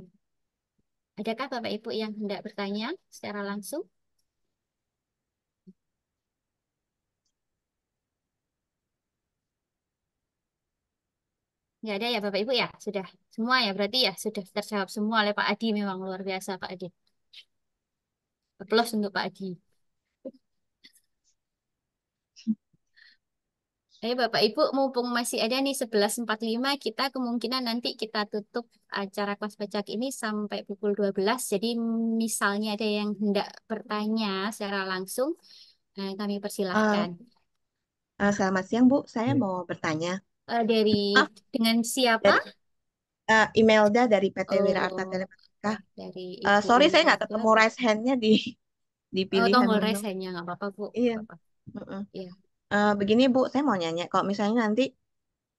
Adakah Bapak Ibu yang hendak bertanya secara langsung? Nggak ada ya Bapak Ibu ya? Sudah semua ya berarti ya sudah terjawab semua oleh Pak Adi, memang luar biasa Pak Adi. Aplaus untuk Pak Adi. Bapak Ibu mumpung masih ada nih 11.45 kita kemungkinan nanti kita tutup acara kelas pajak ini sampai pukul 12. Jadi misalnya ada yang hendak bertanya secara langsung, kami Eh, persilahkan. Selamat siang, Bu. Saya mau bertanya. Dari Maaf, dengan siapa? dari Imelda dari PT Wira Arta Oh, Telematika. dari Ibu Sorry, saya nggak Imelda. ketemu raise hand-nya di Oh, pilihan tombol menu. resennya nggak apa-apa, Bu. Iya. Nggak apa-apa. Mm-mm. Iya. Begini, Bu, saya mau nanya. Kalau misalnya nanti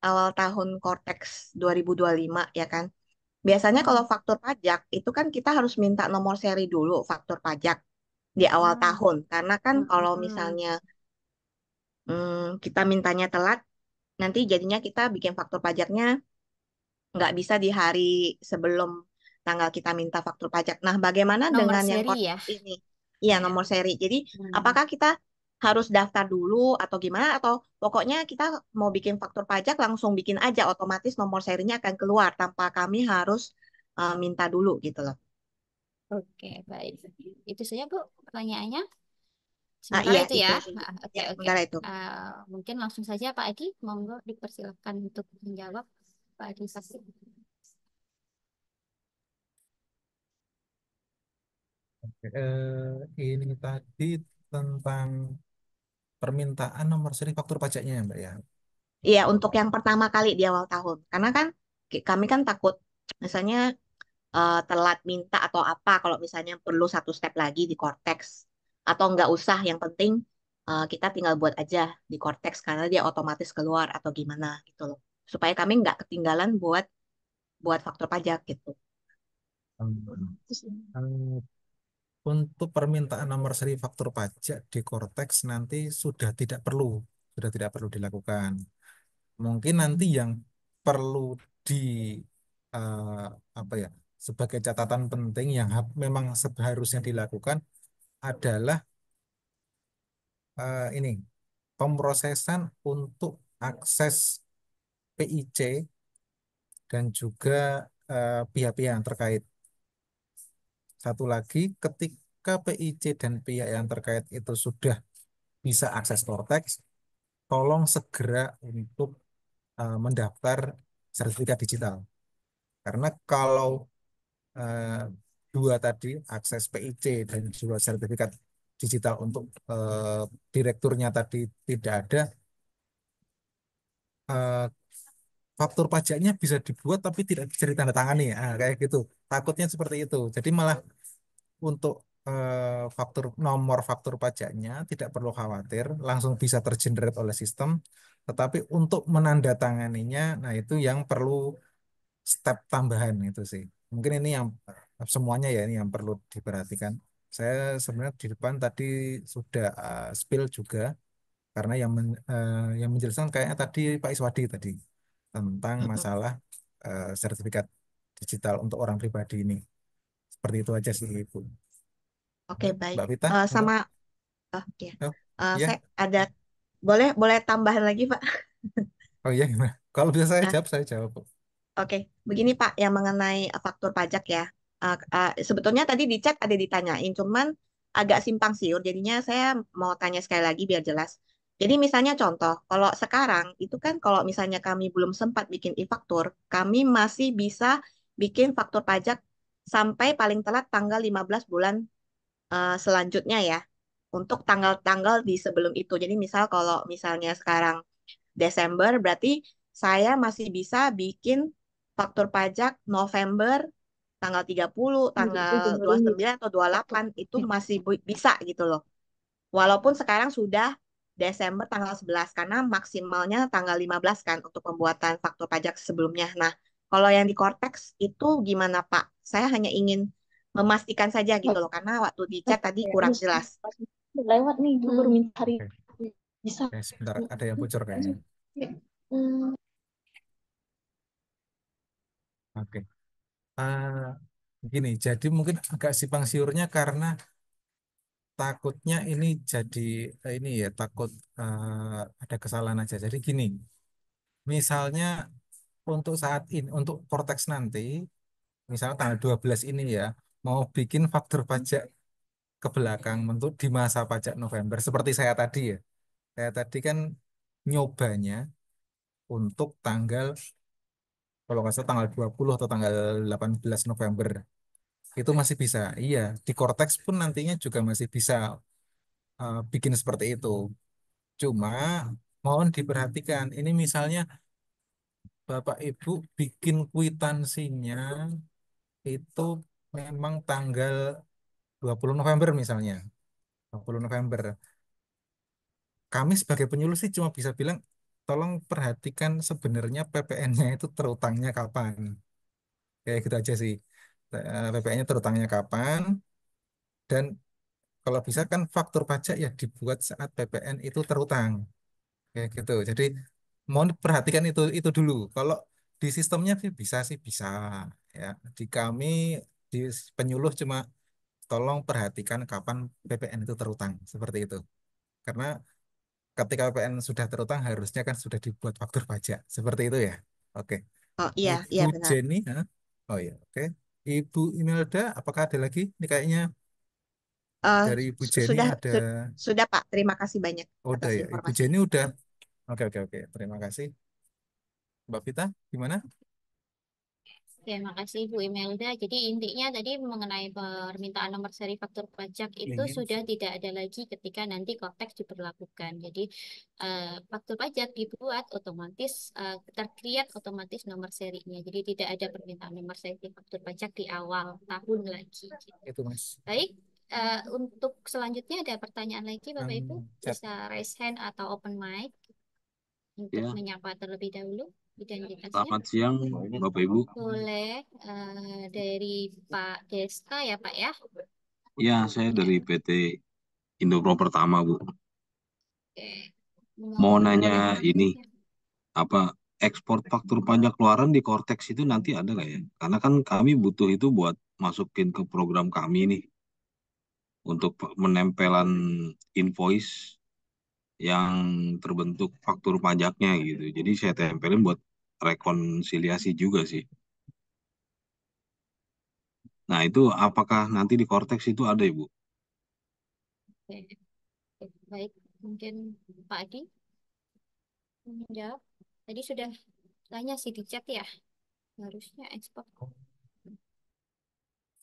awal tahun Cortex 2025, ya kan? Biasanya kalau Hmm. faktur pajak, itu kan kita harus minta nomor seri dulu faktur pajak di awal Hmm. tahun. Karena kan kalau Hmm. misalnya kita mintanya telat, nanti jadinya kita bikin faktur pajaknya nggak bisa di hari sebelum tanggal kita minta faktur pajak. Nah, bagaimana Nomor dengan yang seri ya. konteks ini? Iya, Ya. nomor seri. Jadi, Hmm. apakah kita harus daftar dulu atau gimana? Atau pokoknya kita mau bikin faktur pajak langsung bikin aja, otomatis nomor serinya akan keluar tanpa kami harus minta dulu gitu loh. Oke, baik. Itu saja, Bu, pertanyaannya. Sementara Iya, itu ya. itu sih. Oke, Ya, oke. sementara itu. Mungkin langsung saja Pak Adi, monggo dipersilakan untuk menjawab. Pak Adi Fasih. Ini tadi tentang permintaan nomor seri faktur pajaknya ya, Mbak ya. Iya, untuk yang pertama kali di awal tahun. Karena kan kami kan takut misalnya telat minta atau apa kalau misalnya perlu satu step lagi di Cortex atau nggak usah yang penting kita tinggal buat aja di Cortex karena dia otomatis keluar atau gimana gitu loh supaya kami nggak ketinggalan buat buat faktur pajak gitu. Hmm. Eh, Untuk permintaan nomor seri faktur pajak di Cortex nanti sudah tidak perlu dilakukan. Mungkin nanti yang perlu di eh, apa ya sebagai catatan penting yang memang seharusnya dilakukan adalah ini pemrosesan untuk akses PIC dan juga pihak-pihak yang terkait. Satu lagi, ketika PIC dan pihak yang terkait itu sudah bisa akses Cortex, tolong segera untuk mendaftar sertifikat digital. Karena kalau eh, dua tadi, akses PIC dan juga sertifikat digital untuk direkturnya tadi tidak ada, eh, faktur pajaknya bisa dibuat tapi tidak bisa ditandatangani. Kayak gitu. Takutnya seperti itu. Jadi malah untuk nomor faktur pajaknya tidak perlu khawatir, langsung bisa tergenerate oleh sistem. Tetapi untuk menandatanganinya, nah itu yang perlu step tambahan itu sih. Mungkin ini yang semuanya ya ini yang perlu diperhatikan. Saya sebenarnya di depan tadi sudah spill juga karena yang menjelaskan kayaknya tadi Pak Iswadi tadi tentang Mm-mm. masalah sertifikat digital untuk orang pribadi ini. Seperti itu aja sih Ibu. Oke, baik. Mbak Vita, Sama, monggo. ya. Oh, Saya iya. ada, boleh boleh tambahan lagi, Pak? Oh iya gimana? Kalau bisa Nah, saya jawab. Bu. oke, begini Pak, yang mengenai faktur pajak ya. Sebetulnya tadi di chat ada ditanyain, cuman agak simpang siur. Jadinya saya mau tanya sekali lagi biar jelas. Jadi misalnya contoh, kalau sekarang itu kan kalau misalnya kami belum sempat bikin e-faktur, kami masih bisa bikin faktur pajak sampai paling telat tanggal 15 bulan selanjutnya ya. Untuk tanggal-tanggal di sebelum itu. Jadi misal kalau misalnya sekarang Desember, berarti saya masih bisa bikin faktur pajak November tanggal 30, tanggal 29 atau 28 itu masih bisa gitu loh. Walaupun sekarang sudah Desember tanggal 11 karena maksimalnya tanggal 15 kan untuk pembuatan faktur pajak sebelumnya. Nah, kalau yang di Cortex itu gimana Pak? Saya hanya ingin memastikan saja gitu loh karena waktu di chat tadi kurang jelas. Lewat nih, gue baru minta hari Oke. bisa. Oke, sebentar ada yang bocor kayaknya. Hmm, Oke. Gini, jadi mungkin agak simpang siurnya karena takutnya ini jadi ini ya takut ada kesalahan aja. Jadi gini, misalnya untuk saat ini untuk Cortex nanti, misalnya tanggal 12 ini ya, mau bikin faktur pajak ke belakang untuk di masa pajak November seperti saya tadi ya. Saya tadi kan nyobanya untuk tanggal kalau nggak salah tanggal 20 atau tanggal 18 November. Itu masih bisa. Iya, di Cortex pun nantinya juga masih bisa bikin seperti itu. Cuma mohon diperhatikan, ini misalnya Bapak Ibu bikin kwitansinya itu memang tanggal 20 November misalnya. 20 November. Kami sebagai penyuluh sih cuma bisa bilang, tolong perhatikan sebenarnya PPN-nya itu terutangnya kapan. Kayak gitu aja sih. PPN-nya terutangnya kapan, dan kalau bisa kan faktur pajak ya dibuat saat PPN itu terutang. Kayak gitu. Jadi mohon perhatikan itu dulu. Kalau di sistemnya sih bisa ya. Di kami di penyuluh cuma tolong perhatikan kapan PPN itu terutang seperti itu. Karena ketika PPN sudah terutang harusnya kan sudah dibuat faktur pajak seperti itu ya. Oke. Oh iya, Ibu iya benar. Jenny, hah? Oh iya, oke. Ibu Imelda, apakah ada lagi? Ini kayaknya Eh, dari Ibu Jenny sudah ada. sudah Pak, terima kasih banyak Oh, udah atas ya. Ibu informasinya. Jenny udah. Oke, oke, oke. Terima kasih. Mbak Vita, gimana? Oke, makasih Bu Imelda. Jadi intinya tadi mengenai permintaan nomor seri faktur pajak itu Ingin. sudah tidak ada lagi ketika nanti konteks diberlakukan. Jadi faktur pajak dibuat otomatis terkreat otomatis nomor serinya. Jadi tidak ada permintaan nomor seri faktur pajak di awal tahun lagi. Gitu. Itu Mas. Baik, untuk selanjutnya ada pertanyaan lagi Bapak Ibu Chat. bisa raise hand atau open mic untuk Ya, menyapa terlebih dahulu identitasnya. selamat siang Bapak Ibu. Boleh dari Pak Desta ya Pak ya. Ya, saya Ya, dari PT Indopro Pertama, Bu. oke. Mau Mau nanya boleh. ini, apa ekspor faktur pajak keluaran di Cortex itu nanti ada nggak ya? Karena kan kami butuh itu buat masukin ke program kami nih untuk menempelan invoice yang terbentuk faktur pajaknya gitu. Jadi saya tempelin buat rekonsiliasi juga sih. Nah, itu apakah nanti di Cortex itu ada, Ibu? Oke. Baik, mungkin Pak Adi menjawab. Tadi sudah tanya sih di chat ya. Harusnya ekspor.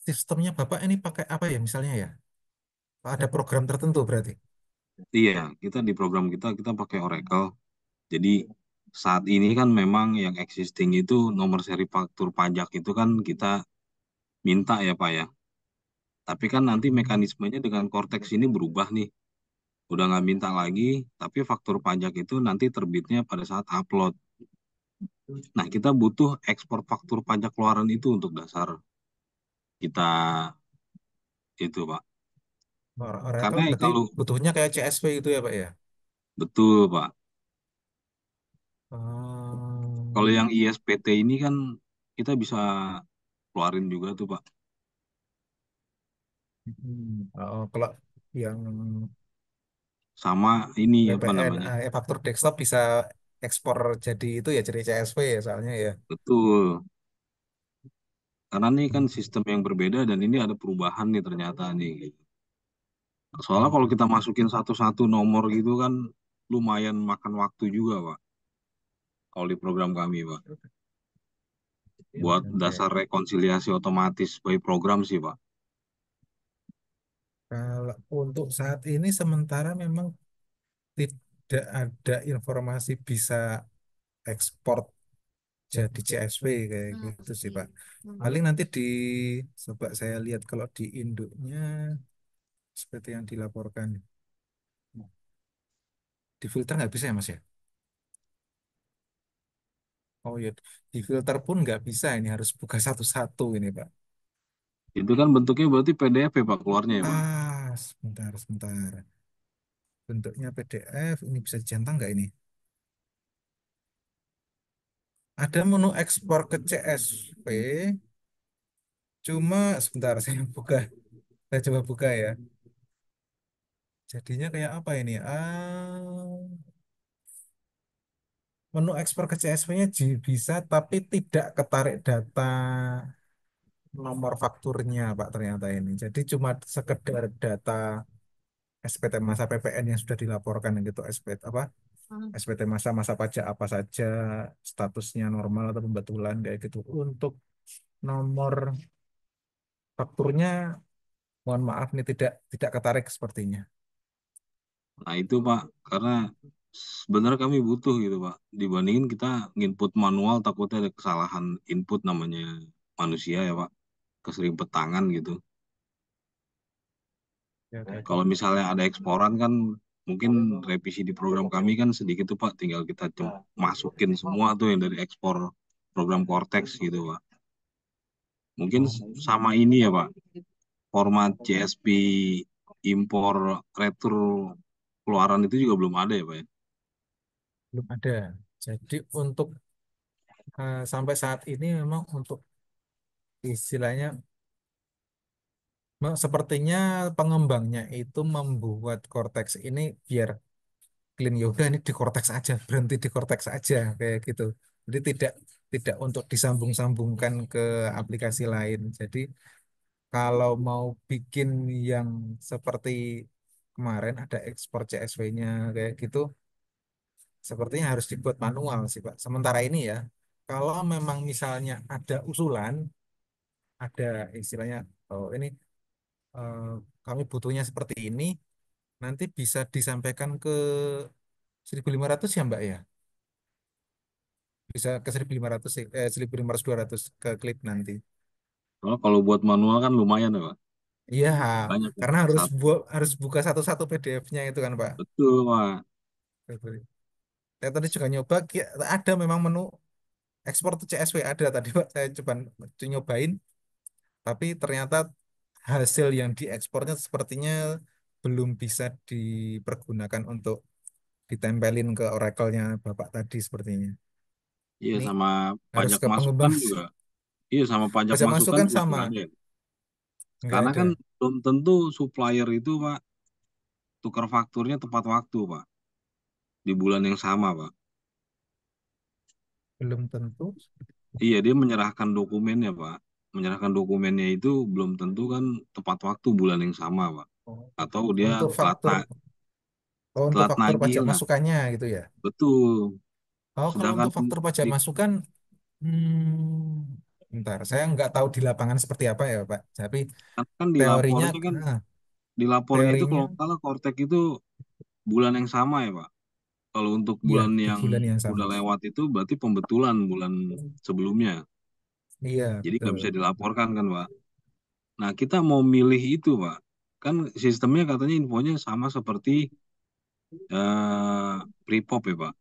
Sistemnya Bapak ini pakai apa ya misalnya ya? Ada program tertentu berarti? Iya, kita di program kita pakai Oracle. Jadi saat ini kan memang yang existing itu nomor seri faktur pajak itu kan kita minta ya Pak ya. Tapi kan nanti mekanismenya dengan Cortex ini berubah nih. Udah nggak minta lagi, tapi faktur pajak itu nanti terbitnya pada saat upload. Nah, kita butuh ekspor faktur pajak keluaran itu untuk dasar. kita itu Pak. Oracle Karena berarti kalau butuhnya kayak CSV itu ya Pak ya? betul Pak, kalau Hmm, yang ISPT ini kan kita bisa keluarin juga tuh Pak. Oh, kalau yang Sama ini apa VPN, namanya? faktur desktop bisa ekspor jadi itu ya, jadi CSV ya soalnya ya. Betul. Karena ini kan Hmm. sistem yang berbeda dan ini ada perubahan nih ternyata nih, gitu. Soalnya kalau Hmm. kita masukin satu-satu nomor gitu kan lumayan makan waktu juga Pak. Kalau di program kami Pak. Buat Oke, oke. dasar rekonsiliasi otomatis by program sih Pak. Kalau untuk saat ini sementara memang tidak ada informasi bisa ekspor jadi CSV kayak gitu sih Pak. Paling nanti coba saya lihat kalau di induknya seperti yang dilaporkan. Di filter nggak bisa ya Mas ya? Oh ya, di filter pun nggak bisa, ini harus buka satu-satu ini Pak. Itu kan bentuknya berarti PDF ya Pak keluarnya ya Pak. Sebentar, sebentar. Bentuknya PDF, ini bisa dicentang nggak ini? Ada menu ekspor ke CSV, cuma sebentar saya buka, saya coba buka ya. Jadinya kayak apa ini? Menu ekspor ke CSV-nya bisa, tapi tidak ketarik data nomor fakturnya, Pak, ternyata ini. Jadi cuma sekedar data SPT masa PPN yang sudah dilaporkan gitu, SPT apa? SPT masa masa pajak apa saja, statusnya normal atau pembetulan kayak gitu. Untuk nomor fakturnya, mohon maaf nih tidak ketarik sepertinya. Nah itu Pak, karena sebenarnya kami butuh gitu Pak. Dibandingin kita nginput manual takutnya ada kesalahan input namanya manusia ya Pak. Keserimpet tangan gitu. Ya, oke, oke. Kalau misalnya ada eksporan kan mungkin revisi di program kami kan sedikit tuh Pak. Tinggal kita masukin semua tuh yang dari ekspor program Cortex gitu Pak. Mungkin sama ini ya Pak. Format CSV impor retur keluaran itu juga belum ada ya Pak ya. Belum ada. Jadi untuk sampai saat ini memang untuk istilahnya sepertinya pengembangnya itu membuat Cortex ini biar clean, ya udah ini di Cortex aja, berhenti di Cortex aja kayak gitu. Jadi tidak tidak untuk disambung-sambungkan ke aplikasi lain. Jadi kalau mau bikin yang seperti kemarin ada ekspor CSV-nya kayak gitu, sepertinya harus dibuat manual sih Pak. Sementara ini ya, kalau memang misalnya ada usulan, ada istilahnya, oh ini eh, kami butuhnya seperti ini, nanti bisa disampaikan ke 1.500 ya Mbak ya? Bisa ke 1.500 sih, 1.500 200 ke klik nanti. Soalnya kalau buat manual kan lumayan ya Pak. Iya, Banyak Pak. karena harus Satu. harus buka satu-satu PDF-nya itu kan Pak. Betul Pak. Saya tadi juga nyoba, ada memang menu ekspor to CSV ada tadi Pak. Saya coba nyobain, tapi ternyata hasil yang diekspornya sepertinya belum bisa dipergunakan untuk ditempelin ke Oracle-nya Bapak tadi sepertinya. Iya Ini sama harus pajak ke masukan pengembang. juga. Iya sama pajak Pajak masukan masukan juga sama, nggak ada ya. nggak Karena ada. kan belum tentu supplier itu Pak tukar fakturnya tepat waktu Pak. Di bulan yang sama Pak. Belum tentu. Iya dia menyerahkan dokumennya Pak. Menyerahkan dokumennya itu belum tentu kan tepat waktu bulan yang sama Pak. Oh, Atau dia untuk faktur, untuk telat faktur nagih pajak lah. masukannya gitu ya. Betul. Oh, kalau Sedangkan untuk faktur pajak di, masukan, bentar, saya nggak tahu di lapangan seperti apa ya, Pak. Tapi kan di teorinya, lapornya kan ah, di lapornya itu teorinya, kalau nggak salah Kortek itu bulan yang sama ya Pak. Kalau untuk iya bulan di yang bulan yang sama. udah lewat itu berarti pembetulan bulan sebelumnya. Iya, Jadi nggak bisa betul. dilaporkan kan Pak. Nah kita mau milih itu Pak. Kan sistemnya katanya infonya sama seperti Prepop ya Pak.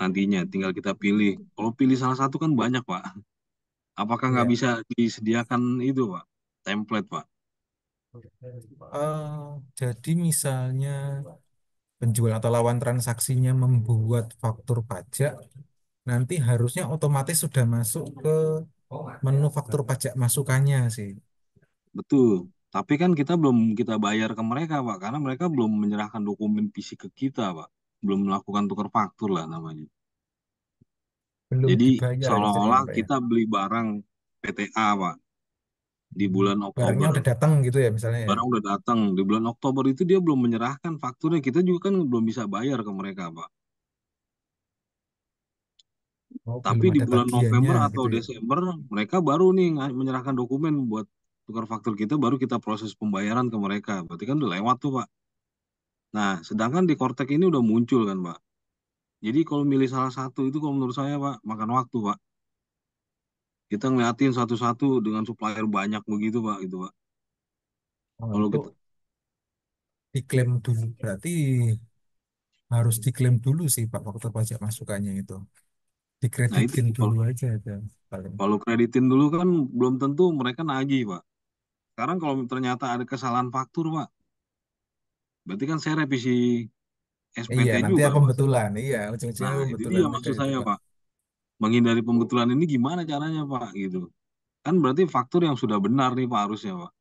Nantinya tinggal kita pilih. Kalau pilih salah satu kan banyak Pak. Apakah nggak Iya. bisa disediakan itu Pak? template, Pak. Jadi misalnya penjual atau lawan transaksinya membuat faktur pajak, nanti harusnya otomatis sudah masuk ke menu faktur pajak masukannya sih. Betul. Tapi kan kita belum kita bayar ke mereka, Pak, karena mereka belum menyerahkan dokumen fisik ke kita, Pak. Belum melakukan tukar faktur lah namanya. Belum Jadi dibayar ya istilahnya seolah-olah Pak ya. kita beli barang PTA, Pak, di bulan Barangnya Oktober. udah datang gitu ya misalnya ya. Barang udah datang di bulan Oktober itu dia belum menyerahkan fakturnya. Kita juga kan belum bisa bayar ke mereka, Pak. Oh, belum Tapi di ada bulan tagihannya November atau gitu ya. Desember mereka baru nih menyerahkan dokumen buat tukar faktur kita, baru kita proses pembayaran ke mereka. Berarti kan udah lewat tuh, Pak. Nah, sedangkan di Kortek ini udah muncul kan, Pak. Jadi kalau milih salah satu itu kalau menurut saya, Pak, makan waktu, Pak. Kita ngeliatin satu-satu dengan supplier banyak begitu, Pak, gitu, Pak. Oh, Kalau itu kita, diklaim dulu. Berarti harus diklaim dulu sih Pak faktur pajak masukannya itu. nah itu Dikreditkan kalau dulu aja itu paling. kalau kreditin dulu kan belum tentu mereka nagih, Pak. Sekarang kalau ternyata ada kesalahan faktur, Pak, berarti kan saya revisi Iya, SPT nanti juga, apa Pak. pembetulan. Iya, ujung-ujungnya Nah, itu dia pembetulan juga maksud itu saya, Pak. Pak. Menghindari pembetulan ini gimana caranya, Pak, gitu. Kan berarti faktur yang sudah benar nih, Pak, harusnya, Pak.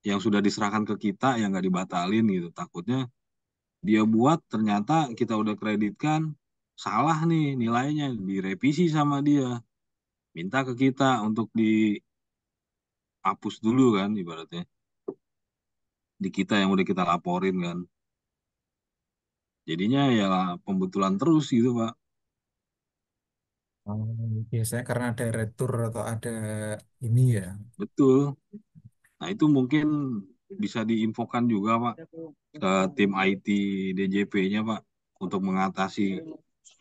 Yang sudah diserahkan ke kita, yang nggak dibatalin gitu. Takutnya dia buat, ternyata kita udah kreditkan, salah nih nilainya, direvisi sama dia. Minta ke kita untuk dihapus dulu kan, ibaratnya. Di kita yang udah kita laporin kan. Jadinya ya pembetulan terus gitu, Pak. Oh, biasanya karena ada retur atau ada ini ya. Betul. Nah, itu mungkin bisa diinfokan juga, Pak, ke tim IT DJP-nya, Pak, untuk mengatasi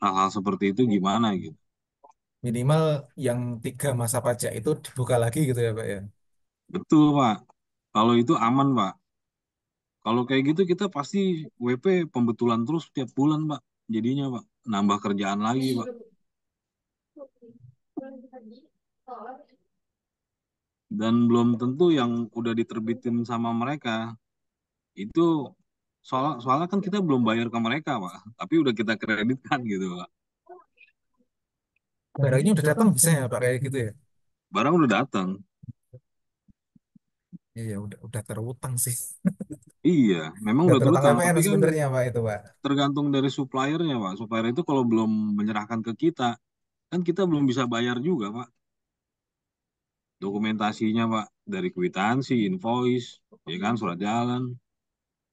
hal-hal seperti itu gimana gitu. Minimal yang 3 masa pajak itu dibuka lagi gitu ya Pak ya. Betul, Pak. Kalau itu aman, Pak. Kalau kayak gitu kita pasti WP pembetulan terus tiap bulan, Pak. Jadinya, Pak, nambah kerjaan lagi, Pak. Dan belum tentu yang udah diterbitin sama mereka itu soalnya kan kita belum bayar ke mereka, Pak. Tapi udah kita kreditkan gitu, Pak. Barangnya udah datang bisa ya Pak kayak gitu ya. Barang udah datang. Iya, udah terutang sih. Iya, memang Udah udah terutang terutang, PPN tapi kan sebenarnya Pak itu Pak. tergantung dari suppliernya, Pak. Supplier itu kalau belum menyerahkan ke kita, kan kita belum bisa bayar juga, Pak. Dokumentasinya, Pak, dari kwitansi, invoice, ya kan, surat jalan,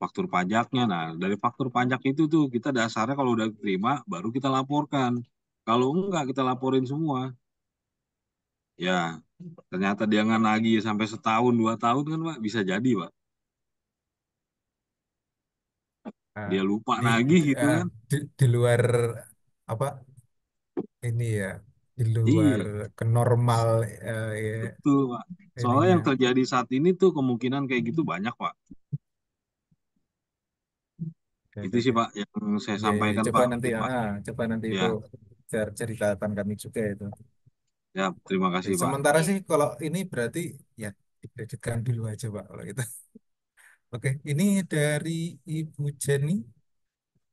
faktur pajaknya. Nah, dari faktur pajak itu tuh kita dasarnya kalau udah terima, baru kita laporkan. Kalau enggak, kita laporin semua. Ya, ternyata dia nggak nagih sampai setahun, 2 tahun kan, Pak, bisa jadi, Pak. Nah, Dia lupa di, nagih di, gitu eh, kan. di luar apa ini ya, di luar Iya, ke normal ya, betul, Pak. Soalnya yang ininya. terjadi saat ini tuh kemungkinan kayak gitu banyak, Pak. Oke, Itu oke, sih, oke. Pak, yang saya Iya, iya, sampaikan, coba Pak, nanti untuk Pak. coba nanti Ya, itu ceritakan kami juga itu. ya, terima Oke, kasih, Pak. sementara sih kalau ini berarti ya dikreditkan dulu aja Pak kalau itu. Oke, ini dari Ibu Jenny,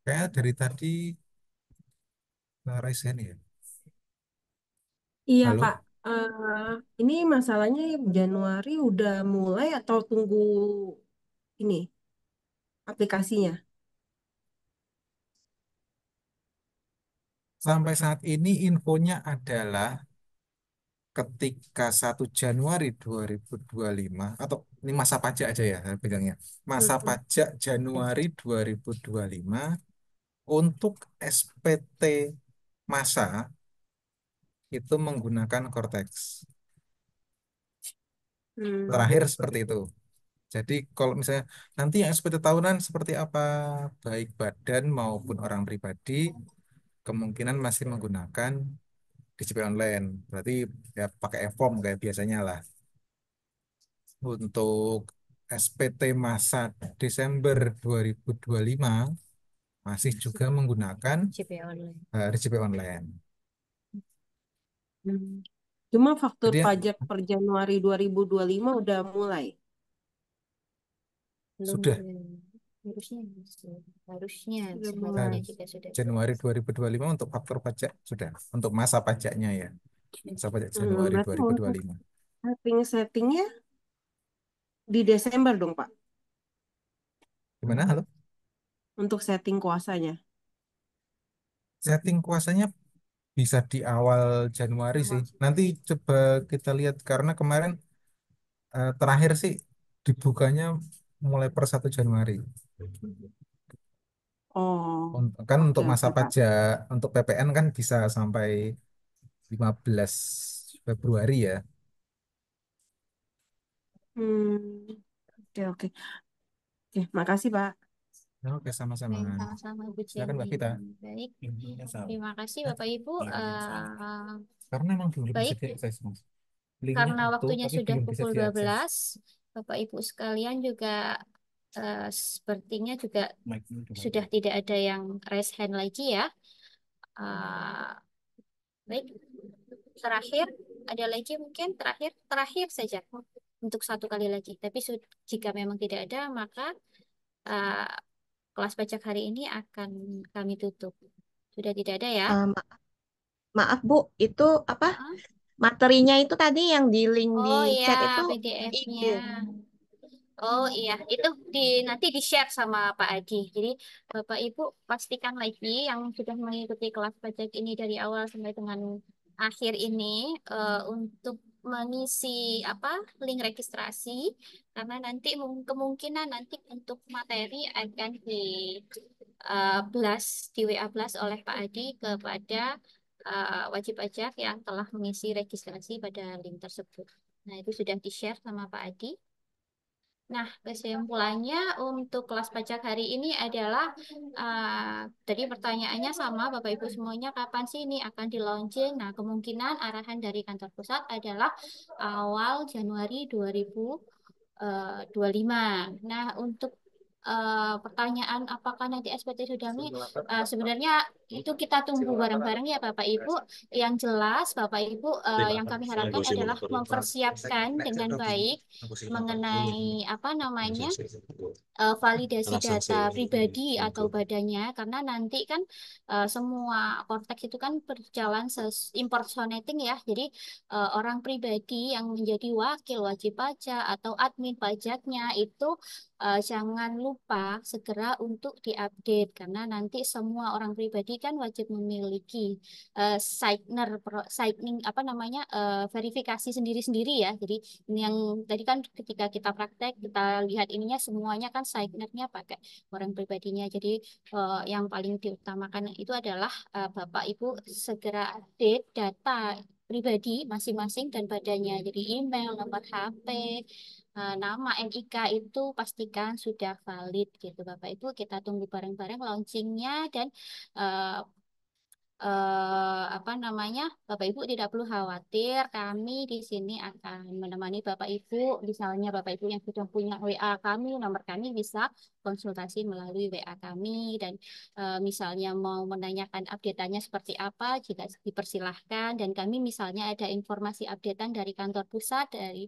kayak dari tadi Resen ya. Iya Kak, Halo, ini masalahnya Januari udah mulai atau tunggu ini aplikasinya? sampai saat ini infonya adalah ketika 1 Januari 2025 atau ini masa pajak aja ya saya pegangnya. Masa Mm-mm. pajak Januari 2025 untuk SPT masa itu menggunakan Cortex. Terakhir Hmm. seperti itu. Jadi kalau misalnya nanti yang SPT tahunan seperti apa, baik badan maupun orang pribadi, kemungkinan masih menggunakan DJP online. Berarti ya pakai e-form kayak biasanya lah. Untuk SPT masa Desember 2025 masih juga menggunakan CP online. DJP online. Hmm. Cuma faktur Jadi pajak per Januari 2025 udah mulai. Belum sudah harusnya harusnya Sudah seharusnya mulai. juga sudah Januari 2025 untuk faktur pajak sudah untuk masa pajaknya ya. Masa pajak Januari Berarti untuk 2025. settingnya di Desember dong, Pak. Gimana? Halo? Untuk setting kuasanya. Setting kuasanya bisa di awal Januari sih. Nanti coba kita lihat karena kemarin terakhir sih dibukanya mulai per 1 Januari. Oh, Kan oke untuk masa oke Pak. pajak untuk PPN kan bisa sampai 15 Februari ya. Hmm, oke oke. Oke, makasih Pak. Ya, oke, sama-sama. baik, sama-sama Bu Silakan Mbak Jenny. Vita. Baik, Linknya sama. terima kasih Bapak Ibu. Karena emang belum bisa Baik, diakses, Mas. Linknya karena utuh waktunya tapi sudah belum bisa pukul diakses. 12, Bapak Ibu sekalian juga sepertinya juga Mic-nya udah mati. sudah tidak ada yang raise hand lagi ya. Eh, Baik, terakhir ada lagi mungkin terakhir saja untuk satu kali lagi. Tapi jika memang tidak ada, maka eh, kelas pajak hari ini akan kami tutup. Sudah tidak ada ya? Maaf Bu, itu apa Hah? materinya itu tadi yang di link di Oh iya, chat itu PDF-nya. izin. Oh iya, itu nanti di-share sama Pak Adi. Jadi Bapak Ibu pastikan lagi yang sudah mengikuti kelas pajak ini dari awal sampai dengan akhir ini untuk mengisi apa link registrasi karena nanti kemungkinan nanti untuk materi akan blast di WA blast oleh Pak Adi kepada wajib pajak yang telah mengisi registrasi pada link tersebut. Nah, itu sudah di-share sama Pak Adi. Nah, kesimpulannya untuk kelas pajak hari ini adalah tadi pertanyaannya sama Bapak Ibu semuanya kapan sih ini akan di launching? Nah, kemungkinan arahan dari kantor pusat adalah awal Januari 2025. Nah, untuk pertanyaan apakah nanti SPT sudah sebenarnya itu kita tunggu bareng-bareng ya Bapak Ibu. Yang jelas Bapak Ibu yang kami harapkan adalah mempersiapkan dengan baik mengenai apa namanya validasi data pribadi atau badannya karena nanti kan semua Cortex itu kan berjalan impersonating ya. Jadi orang pribadi yang menjadi wakil wajib pajak atau admin pajaknya itu jangan lupa segera untuk diupdate karena nanti semua orang pribadi kan wajib memiliki signing apa namanya verifikasi sendiri-sendiri ya. Jadi ini yang tadi kan ketika kita praktek kita lihat ininya semuanya kan signernya pakai orang pribadinya. Jadi yang paling diutamakan itu adalah Bapak Ibu segera update data pribadi masing-masing dan badannya. Jadi email, nomor HP, nama NIK itu pastikan sudah valid gitu Bapak Ibu. Kita tunggu bareng-bareng launchingnya dan eh, apa namanya, Bapak Ibu tidak perlu khawatir, kami di sini akan menemani Bapak Ibu. Misalnya Bapak Ibu yang sudah punya WA kami, nomor kami bisa konsultasi melalui WA kami dan misalnya mau menanyakan update-annya seperti apa, jika dipersilahkan dan kami misalnya ada informasi updatean dari kantor pusat, dari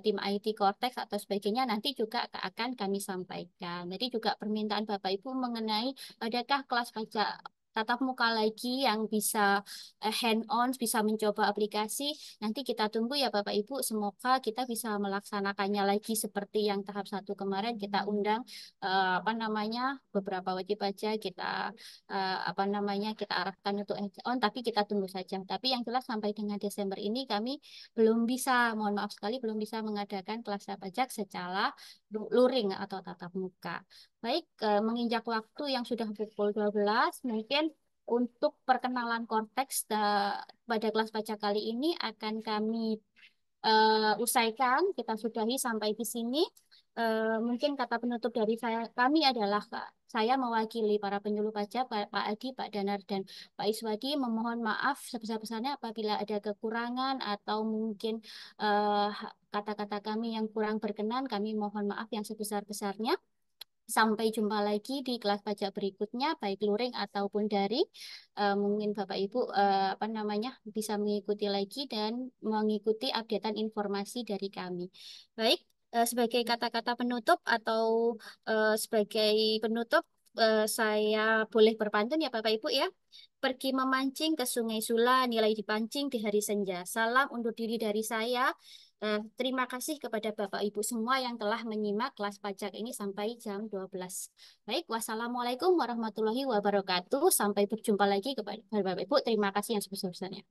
tim IT Cortex atau sebagainya, nanti juga akan kami sampaikan. Jadi juga permintaan Bapak Ibu mengenai adakah kelas pajak tatap muka lagi yang bisa hand on, bisa mencoba aplikasi. Nanti kita tunggu ya Bapak Ibu, semoga kita bisa melaksanakannya lagi seperti yang tahap 1 kemarin kita undang apa namanya beberapa wajib pajak kita apa namanya kita arahkan untuk hand on, tapi kita tunggu saja. Tapi yang jelas sampai dengan Desember ini kami belum bisa, mohon maaf sekali belum bisa mengadakan kelas pajak secara luring atau tatap muka. Baik, menginjak waktu yang sudah pukul 12, mungkin untuk perkenalan konteks pada kelas baca kali ini akan kami usaikan. Kita sudahi sampai di sini. Mungkin kata penutup dari kami adalah saya mewakili para penyuluh pajak, Pak Adi, Pak Danar, dan Pak Iswadi memohon maaf sebesar-besarnya apabila ada kekurangan atau mungkin kata-kata kami yang kurang berkenan. Kami mohon maaf yang sebesar-besarnya. Sampai jumpa lagi di kelas pajak berikutnya, baik luring ataupun daring. Mungkin Bapak Ibu apa namanya bisa mengikuti lagi dan mengikuti updatean informasi dari kami. Baik, sebagai kata-kata penutup atau sebagai penutup, saya boleh berpantun ya Bapak Ibu ya. Pergi memancing ke Sungai Sula, nilai dipancing di hari senja. Salam undur diri dari saya. Terima kasih kepada Bapak Ibu semua yang telah menyimak kelas pajak ini sampai jam 12. Baik, wassalamualaikum warahmatullahi wabarakatuh. Sampai berjumpa lagi kepada Bapak Ibu. Terima kasih yang sebesar-besarnya.